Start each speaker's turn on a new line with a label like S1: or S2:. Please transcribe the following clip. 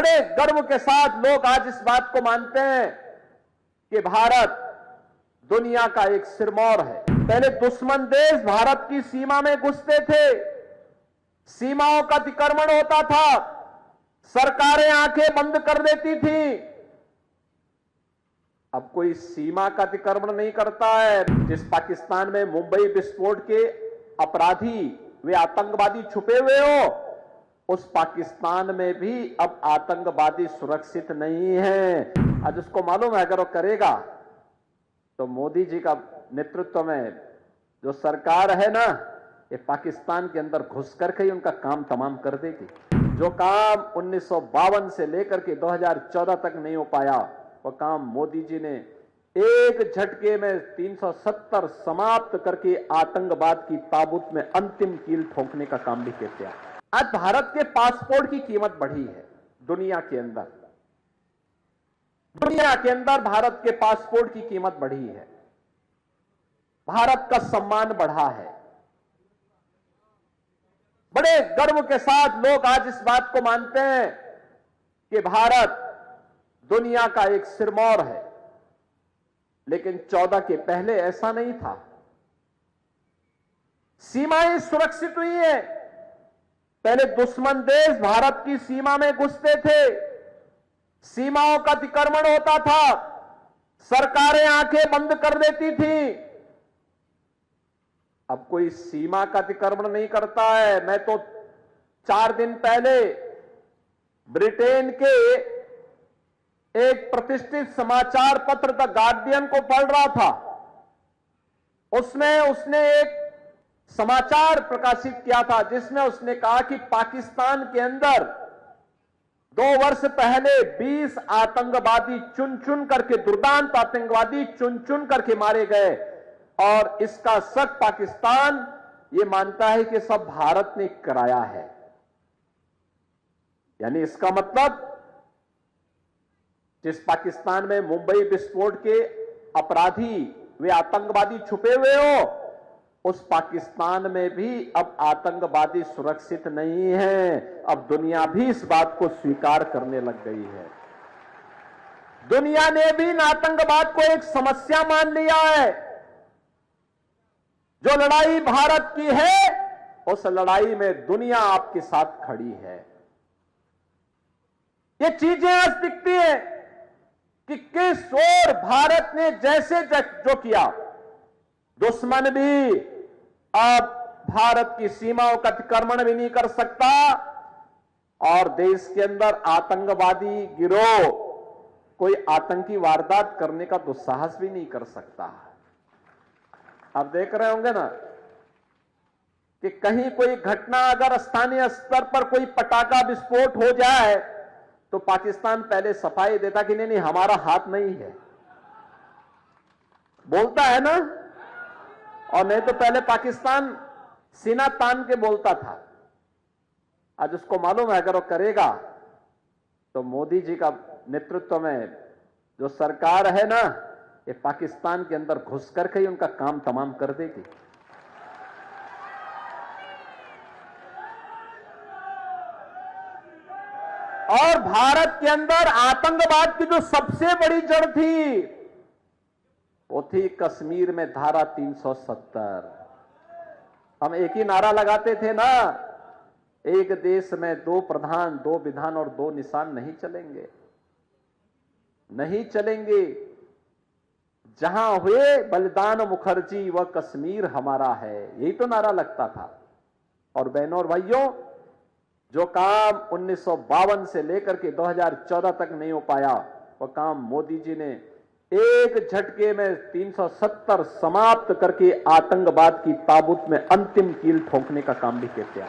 S1: बड़े गर्व के साथ लोग आज इस बात को मानते हैं कि भारत दुनिया का एक सिरमौर है। पहले दुश्मन देश भारत की सीमा में घुसते थे, सीमाओं का अतिक्रमण होता था, सरकारें आंखें बंद कर देती थी। अब कोई सीमा का अतिक्रमण नहीं करता है। जिस पाकिस्तान में मुंबई विस्फोट के अपराधी वे आतंकवादी छुपे हुए हो, उस पाकिस्तान में भी अब आतंकवादी सुरक्षित नहीं है। आज उसको मालूम है अगर वो करेगा तो मोदी जी का नेतृत्व में जो सरकार है ना, ये पाकिस्तान के अंदर घुस करके ही उनका काम तमाम कर देगी। जो काम 1952 से लेकर के 2014 तक नहीं हो पाया, वो काम मोदी जी ने एक झटके में 370 समाप्त करके आतंकवाद की ताबूत में अंतिम कील ठोकने का काम भी किया। आज भारत के पासपोर्ट की कीमत बढ़ी है दुनिया के अंदर। दुनिया के अंदर भारत के पासपोर्ट की कीमत बढ़ी है, भारत का सम्मान बढ़ा है। बड़े गर्व के साथ लोग आज इस बात को मानते हैं कि भारत दुनिया का एक सिरमौर है, लेकिन 14 के पहले ऐसा नहीं था। सीमाएं सुरक्षित हुई है। पहले दुश्मन देश भारत की सीमा में घुसते थे, सीमाओं का अतिक्रमण होता था, सरकारें आंखें बंद कर देती थी। अब कोई सीमा का अतिक्रमण नहीं करता है। मैं तो 4 दिन पहले ब्रिटेन के एक प्रतिष्ठित समाचार पत्र द गार्डियन को पढ़ रहा था। उसमें उसने एक समाचार प्रकाशित किया था जिसमें उसने कहा कि पाकिस्तान के अंदर 2 वर्ष पहले 20 आतंकवादी चुन चुन करके, दुर्दांत आतंकवादी चुन चुन करके मारे गए, और इसका शक पाकिस्तान ये मानता है कि सब भारत ने कराया है। यानी इसका मतलब जिस पाकिस्तान में मुंबई विस्फोट के अपराधी वे आतंकवादी छुपे हुए हो, उस पाकिस्तान में भी अब आतंकवादी सुरक्षित नहीं है। अब दुनिया भी इस बात को स्वीकार करने लग गई है। दुनिया ने भी आतंकवाद को एक समस्या मान लिया है। जो लड़ाई भारत की है, उस लड़ाई में दुनिया आपके साथ खड़ी है। ये चीजें आज दिखती है कि किस ओर भारत ने जैसे जो किया, दुश्मन भी अब भारत की सीमाओं का अतिक्रमण भी नहीं कर सकता, और देश के अंदर आतंकवादी गिरोह कोई आतंकी वारदात करने का दुस्साहस भी नहीं कर सकता। आप देख रहे होंगे ना कि कहीं कोई घटना, अगर स्थानीय स्तर पर कोई पटाखा विस्फोट हो जाए तो पाकिस्तान पहले सफाई देता कि नहीं हमारा हाथ नहीं है, बोलता है ना। और नहीं तो पहले पाकिस्तान सीना तान के बोलता था। आज उसको मालूम है अगर वो करेगा तो मोदी जी का नेतृत्व में जो सरकार है ना, ये पाकिस्तान के अंदर घुस करके ही उनका काम तमाम कर देगी। और भारत के अंदर आतंकवाद की जो सबसे बड़ी जड़ थी, वो थी कश्मीर में धारा 370। हम एक ही नारा लगाते थे ना, एक देश में 2 प्रधान, 2 विधान और 2 निशान नहीं चलेंगे, नहीं चलेंगे। जहां हुए बलिदान मुखर्जी वह कश्मीर हमारा है, यही तो नारा लगता था। और बहनों और भाइयों, जो काम 1952 से लेकर के 2014 तक नहीं हो पाया, वह काम मोदी जी ने एक झटके में 370 समाप्त करके आतंकवाद की ताबूत में अंतिम कील ठोकने का काम भी किया।